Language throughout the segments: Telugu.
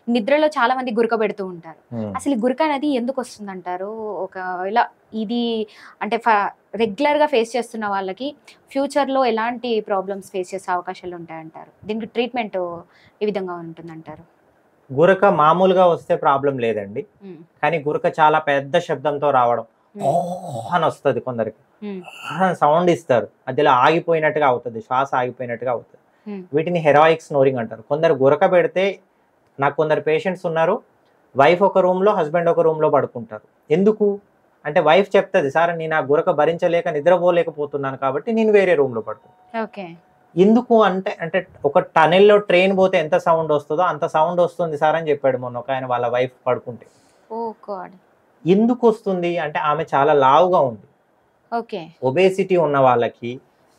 నిద్రలో చాలా మంది గురక పెడుతూ ఉంటారు. అసలు ఈ గురక అనేది ఎందుకు వస్తుందంటారు? ఒకవేళ ఇది అంటే రెగ్యులర్‌గా ఫేస్ చేస్తున్న వాళ్ళకి ఫ్యూచర్‌లో ఎలాంటి ప్రాబ్లమ్స్ ఫేస్ చేసే అవకాశాలు ఉంటాయంటారు? దీనికి ట్రీట్మెంట్ ఏ విధంగా ఉంటుందంటారు? గురక మామూలుగా వస్తే ప్రాబ్లం లేదండి. హ్మ్. కానీ గురక చాలా పెద్ద శబ్దంతో రావడం, అని వస్తది కొందరికి. సౌండ్ ఇస్తారు. మధ్యలో ఆగిపోయినట్టుగా అవుతది. శ్వాస ఆగిపోయినట్టుగా అవుతది. వీటిని హెరాయిక్ స్నోరింగ్ అంటారు. కొందరు గురక పెడితే నాకు కొందరు పేషెంట్స్ ఉన్నారు. వైఫ్ ఒక రూమ్‌లో, హస్బెండ్ ఒక రూమ్‌లో పడుకుంటారు. ఎందుకు? అంటే వైఫ్ చెప్తది, "సార్ నేను ఆ గురక భరించలేక నిద్రపోలేకపోతున్నాను కాబట్టి నేను వేరే రూమ్‌లో పడుకుంటా." ఓకే. ఎందుకు అంటే, ఒక టనెల్‌లో ట్రైన్ పోతే ఎంత సౌండ్ వస్తదో అంత సౌండ్ వస్తుంది సార్ అని చెప్పాడు మొన్న ఒకాయన వాళ్ళ వైఫ్ పడుకుంటే. ఓహ్ గాడ్! ఎందుకు వస్తుంది అంటే ఆమె చాలా లావుగా ఉంది. ఓకే. ఒబేసిటీ ఉన్న వాళ్ళకి,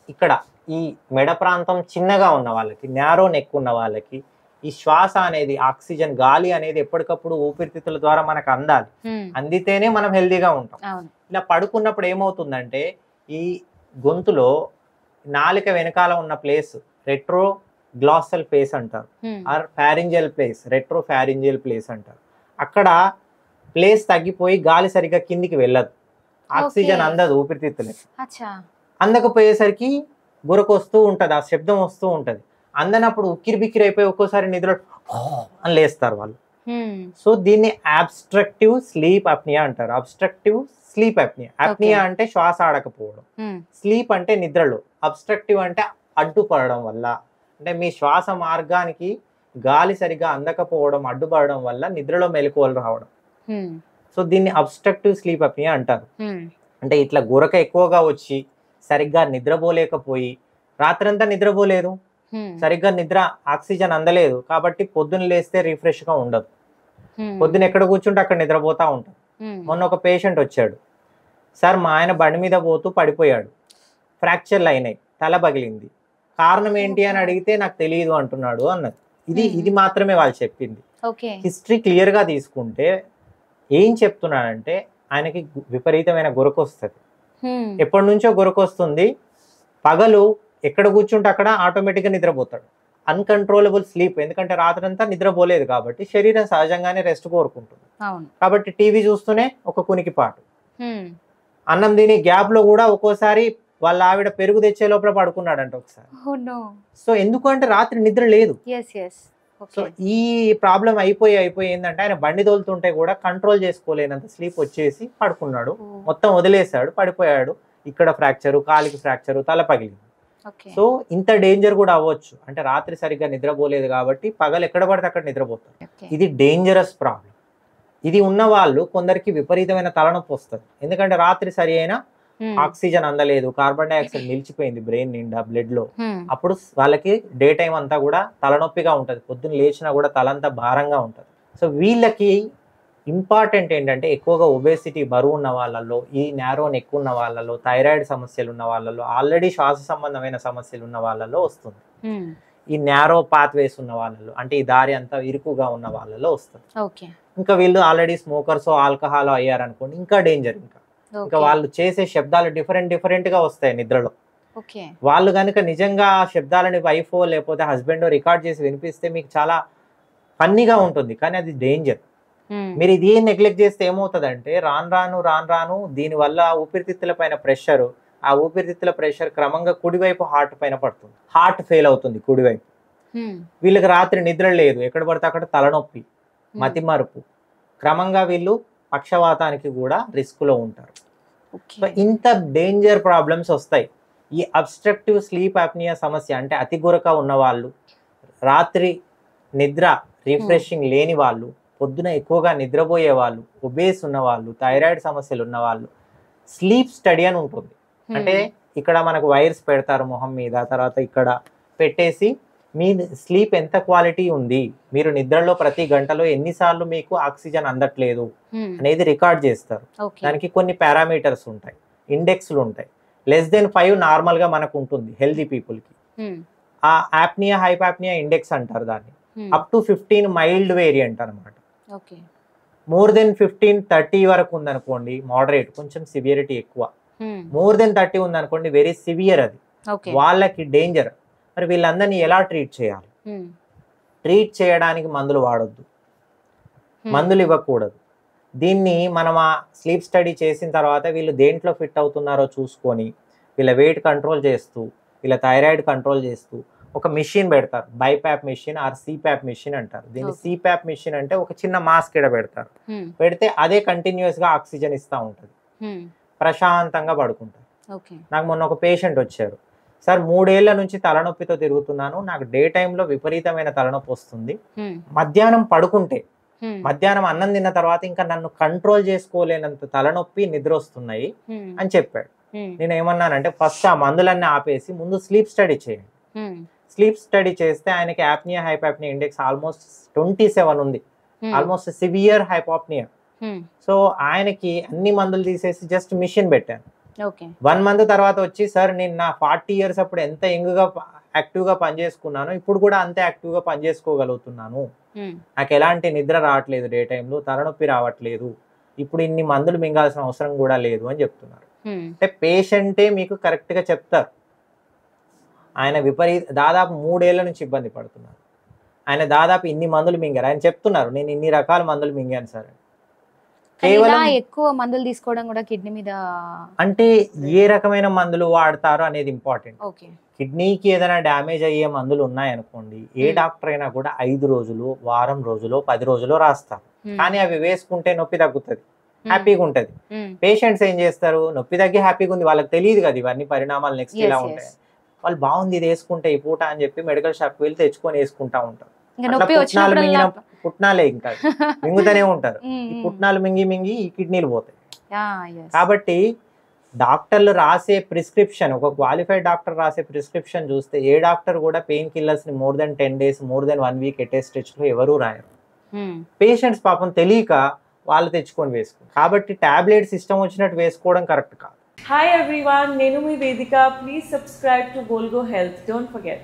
ఇక్కడ ఈ మెడ ప్రాంతం చిన్నగా ఉన్న వాళ్ళకి, న్యారో నెక్ ఉన్న వాళ్ళకి ఈ శ్వాస అనేది, ఆక్సిజన్ గాలి అనేది ఎప్పటికప్పుడు ఊపిరితిత్తుల ద్వారా మనకు అందాలి. అందితేనే మనం హెల్దీగా ఉంటాం. ఇలా పడుకున్నప్పుడు ఏమవుతుందంటే ఈ గొంతులో నాలిక వెనకాల ఉన్న ప్లేస్ రెట్రో గ్లాసల్ ప్లేస్ అంటారు, ఆర్ ఫ్యారింజియల్ ప్లేస్, రెట్రో ఫ్యారింజియల్ ప్లేస్ అంటారు. అక్కడ ప్లేస్ తగ్గిపోయి గాలి సరిగ్గా కిందికి వెళ్ళదు, ఆక్సిజన్ అందదు ఊపిరితిత్తులకి. అందకపోయేసరికి గురక వస్తూ ఉంటది, ఆ శబ్దం వస్తూ ఉంటది. అందనప్పుడు ఉక్కిరి బిక్కిరి అయిపోయి ఒక్కోసారి నిద్ర అని లేస్తారు వాళ్ళు. సో దీన్ని అబ్స్ట్రక్టివ్ స్లీప్ అప్నియా అంటారు. Obstructive sleep apnea. అప్నియా అంటే శ్వాస ఆడకపోవడం, స్లీప్ అంటే నిద్రలో, అబ్స్ట్రక్టివ్ అంటే అడ్డుపడడం వల్ల, అంటే మీ శ్వాస మార్గానికి గాలి సరిగా అందకపోవడం, అడ్డుపడడం వల్ల నిద్రలో మెలకువలు రావడం. సో దీన్ని అబ్స్ట్రక్టివ్ స్లీప్ అప్నియా అంటారు. అంటే ఇట్లా గురక ఎక్కువగా వచ్చి సరిగ్గా నిద్రపోలేకపోయి, రాత్రంతా నిద్రపోలేదు, సరిగ్గా నిద్ర ఆక్సిజన్ అందలేదు కాబట్టి పొద్దున్న లేస్తే రిఫ్రెష్ గా ఉండదు. పొద్దున ఎక్కడ కూర్చుంటే అక్కడ నిద్రపోతా ఉంటాం. మొన్న ఒక పేషెంట్ వచ్చాడు, సార్ మా ఆయన బండి మీద పోతూ పడిపోయాడు, ఫ్రాక్చర్లు అయినాయి, తల పగిలింది, కారణం ఏంటి అని అడిగితే నాకు తెలియదు అంటున్నాడు అన్నది. ఇది మాత్రమే వాళ్ళు చెప్పింది. హిస్టరీ క్లియర్ గా తీసుకుంటే ఏం చెప్తున్నానంటే ఆయనకి విపరీతమైన గురక వస్తుంది, ఎప్పటి నుంచో గురక వస్తుంది. పగలు ఎక్కడ కూర్చుంటే అక్కడ ఆటోమేటిక్గా నిద్రపోతాడు, అన్కంట్రోలబుల్ స్లీప్. ఎందుకంటే రాత్రంతా నిద్రపోలేదు కాబట్టి శరీరం సహజంగానే రెస్ట్ కోరుకుంటుంది. కాబట్టి టీవీ చూస్తూనే ఒక కునికిపాటు, అన్నం తిని గ్యాప్ లో కూడా ఒక్కోసారి వాళ్ళ ఆవిడ పెరుగు తెచ్చే లోపల పడుకున్నాడంట ఒకసారి. సో ఎందుకంటే రాత్రి నిద్ర లేదు. సో ఈ ప్రాబ్లం అయిపోయి ఏంటంటే ఆయన బండి తోలుతుంటే కూడా కంట్రోల్ చేసుకోలేనంత స్లీప్ వచ్చేసి పడుకున్నాడు, మొత్తం వదిలేశాడు, పడిపోయాడు. ఇక్కడ ఫ్రాక్చరు, కాలికి ఫ్రాక్చరు, తల పగిలింది. సో ఇంత డేంజర్ కూడా అవ్వచ్చు. అంటే రాత్రి సరిగ్గా నిద్రపోలేదు కాబట్టి పగలు ఎక్కడ పడితే అక్కడ నిద్రపోతారు. ఇది డేంజరస్ ప్రాబ్లం. ఇది ఉన్న వాళ్ళు కొందరికి విపరీతమైన తలనొప్పి వస్తుంది, ఎందుకంటే రాత్రి సరి అయినా ఆక్సిజన్ అందలేదు, కార్బన్ డైఆక్సైడ్ నిలిచిపోయింది బ్రెయిన్ నిండా, బ్లడ్ లో. అప్పుడు వాళ్ళకి డే టైం అంతా కూడా తలనొప్పిగా ఉంటది, పొద్దున్న లేచినా కూడా తలంతా భారంగా ఉంటది. సో వీళ్ళకి ఇంపార్టెంట్ ఏంటంటే ఎక్కువగా ఒబేసిటీ, బరువు ఉన్న వాళ్ళలో, ఈ న్యారో నెక్ ఉన్న వాళ్ళలో, థైరాయిడ్ సమస్యలు ఉన్న వాళ్ళలో, ఆల్రెడీ శ్వాస సంబంధమైన సమస్యలు ఉన్న వాళ్ళలో వస్తుంది. ఈ న్యారో పాత్వేస్ ఉన్న వాళ్ళలో, అంటే ఈ దారి అంతా ఇరుకుగా ఉన్న వాళ్ళలో వస్తుంది. ఇంకా వీళ్ళు ఆల్రెడీ స్మోకర్స్, ఆల్కహాల్ అయ్యారనుకోండి ఇంకా డేంజర్. ఇంకా వాళ్ళు చేసే శబ్దాలు డిఫరెంట్ గా వస్తాయి నిద్రలో. వాళ్ళు కనుక నిజంగా ఆ శబ్దాలని వైఫో లేకపోతే హస్బెండ్ రికార్డ్ చేసి వినిపిస్తే మీకు చాలా ఫన్నీగా ఉంటుంది, కానీ అది డేంజర్. మీరు ఇది నెగ్లెక్ట్ చేస్తే ఏమవుతుందంటే రాను రాను దీనివల్ల ఊపిరితిత్తుల పైన ప్రెషర్, ఆ ఊపిరితిత్తుల ప్రెషర్ క్రమంగా కుడివైపు హార్ట్ పైన పడుతుంది, హార్ట్ ఫెయిల్ అవుతుంది కుడివైపు. వీళ్ళకి రాత్రి నిద్ర లేదు, ఎక్కడ పడితే అక్కడ తలనొప్పి, మతిమరుపు, క్రమంగా వీళ్ళు పక్షవాతానికి కూడా రిస్క్ లో ఉంటారు. సో ఇంత డేంజర్ ప్రాబ్లమ్స్ వస్తాయి. ఈ అబ్స్ట్రక్టివ్ స్లీప్ అప్నియా సమస్య అంటే అతి గురక ఉన్న వాళ్ళు, రాత్రి నిద్ర రిఫ్రెషింగ్ లేని వాళ్ళు, పొద్దున ఎక్కువగా నిద్రపోయే వాళ్ళు, ఒబేస్ ఉన్న వాళ్ళు, థైరాయిడ్ సమస్యలు ఉన్న వాళ్ళు, స్లీప్ స్టడీ అని ఉంటుంది. అంటే ఇక్కడ మనకు వైర్స్ పెడతారు మొహం మీద, తర్వాత ఇక్కడ పెట్టేసి మీ స్లీప్ ఎంత క్వాలిటీ ఉంది, మీరు నిద్రలో ప్రతి గంటలో ఎన్నిసార్లు మీకు ఆక్సిజన్ అందట్లేదు అనేది రికార్డ్ చేస్తారు. దానికి కొన్ని పారామీటర్స్ ఉంటాయి, ఇండెక్స్లు ఉంటాయి. <5 నార్మల్ గా మనకు ఉంటుంది హెల్దీ పీపుల్ కి. ఆ ఆప్నియా హైపాప్నియా ఇండెక్స్ అంటారు దాన్ని. అప్ టు 15 మైల్డ్ వేరియంట్ అనమాట. మోర్ దెన్ 15, 30 వరకు ఉందనుకోండి మోడరేట్, కొంచెం సివియరిటీ ఎక్కువ. మోర్ దెన్ 30 ఉందనుకోండి వెరీ సివియర్, అది వాళ్ళకి డేంజర్. మరి వీళ్ళందరినీ ఎలా ట్రీట్ చేయాలి? ట్రీట్ చేయడానికి మందులు వాడొద్దు, మందులు ఇవ్వకూడదు. దీన్ని మనం ఆ స్లీప్ స్టడీ చేసిన తర్వాత వీళ్ళు దేంట్లో ఫిట్ అవుతున్నారో చూసుకొని వీళ్ళ వెయిట్ కంట్రోల్ చేస్తూ వీళ్ళ థైరాయిడ్ కంట్రోల్ చేస్తూ ఒక మిషన్ పెడతారు, BiPAP machine or CPAP machine అంటారు. దీన్ని సిప్యాప్ మిషన్ అంటే ఒక చిన్న మాస్క్ ఇడ పెడతారు, పెడితే అదే కంటిన్యూస్ గా ఆక్సిజన్ ఇస్తూ ఉంటుంది, ప్రశాంతంగా పడుకుంటారు. నాకు మొన్న ఒక పేషెంట్ వచ్చారు, సార్ 3 ఏళ్ల నుంచి తలనొప్పితో తిరుగుతున్నాను, నాకు డే టైంలో విపరీతమైన తలనొప్పి వస్తుంది, మధ్యాహ్నం పడుకుంటే మధ్యాహ్నం అన్నం తిన్న తర్వాత ఇంకా నన్ను కంట్రోల్ చేసుకోలేనంత తలనొప్పి నిద్ర వస్తున్నాయి అని చెప్పాడు. నేను ఏమన్నానంటే ఫస్ట్ ఆ మందులన్నీ ఆపేసి ముందు స్లీప్ స్టడీ చేయండి. స్లీప్ స్టడీ చేస్తే ఆయనకి యాప్నియా హైపాప్నియా ఇండెక్స్ ఆల్మోస్ట్ 27 ఉంది, ఆల్మోస్ట్ సివియర్ హైపాప్నియా. సో ఆయనకి అన్ని మందులు తీసేసి జస్ట్ మిషన్ పెట్టాను. 1 మంత్ తర్వాత వచ్చి సార్ నేను నా 40 years అప్పుడు ఎంత యంగ్గా యాక్టివ్గా పనిచేసుకున్నాను, ఇప్పుడు కూడా అంతే యాక్టివ్గా పనిచేసుకోగలుగుతున్నాను, నాకు ఎలాంటి నిద్ర రావట్లేదు, డే టైంలో తలనొప్పి రావట్లేదు, ఇప్పుడు ఇన్ని మందులు మింగాల్సిన అవసరం కూడా లేదు అని చెప్తున్నారు. అంటే పేషెంటే మీకు కరెక్ట్గా చెప్తారు. ఆయన దాదాపు 3 ఏళ్ల నుంచి ఇబ్బంది పడుతున్నారు, ఆయన దాదాపు ఇన్ని మందులు మింగారు, ఆయన చెప్తున్నారు నేను ఇన్ని రకాల మందులు మింగాను సార్. కేవలం ఎక్కువ మందులు తీసుకోవడం కూడా కిడ్నీ మీద, అంటే ఏ రకమైన మందులు వాడతారు అనేది ఇంపార్టెంట్. కిడ్నీకి ఏదైనా డ్యామేజ్ అయ్యే మందులు ఉన్నాయనుకోండి, ఏ డాక్టర్ అయినా కూడా 5 రోజులు, వారం రోజులు, 10 రోజులు రాస్తారు, కానీ అవి వేసుకుంటే నొప్పి తగ్గుతుంది, హ్యాపీగా ఉంటది. పేషెంట్స్ ఏం చేస్తారు, నొప్పి తగ్గి హ్యాపీగా ఉంది, వాళ్ళకి తెలియదు కదా ఇవన్నీ పరిణామాలు నెక్స్ట్ ఇలా ఉంటాయి, వాళ్ళు బాగుంది ఇది వేసుకుంటే ఈ పూట అని చెప్పి మెడికల్ షాప్కి వెళ్ళి తెచ్చుకొని వేసుకుంటా ఉంటారు. పుట్నాలే ఇంకా మింగుతూనే ఉంటారు, ఈ పుట్నాలు మింగి మింగి ఈ కిడ్నీలు పోతాయి. కాబట్టి డాక్టర్లు రాసే ప్రిస్క్రిప్షన్, ఒక క్వాలిఫైడ్ డాక్టర్ రాసే ప్రిస్క్రిప్షన్ చూస్తే ఏ డాక్టర్ కూడా పెయిన్ కిల్లర్స్ ని more than 10 days, more than 1 week ఎట్టే స్ట్రెచ్ లో ఎవరూ రాయరు. పేషెంట్స్ పాపం తెలియక వాళ్ళు తెచ్చుకొని వేసుకుంటారు. కాబట్టి టాబ్లెట్స్ ఇష్టం వచ్చినట్టు వేసుకోవడం కరెక్ట్ కాదు. Hi everyone, Nenu mi Vedika. Please subscribe to Volgo Health. Don't forget.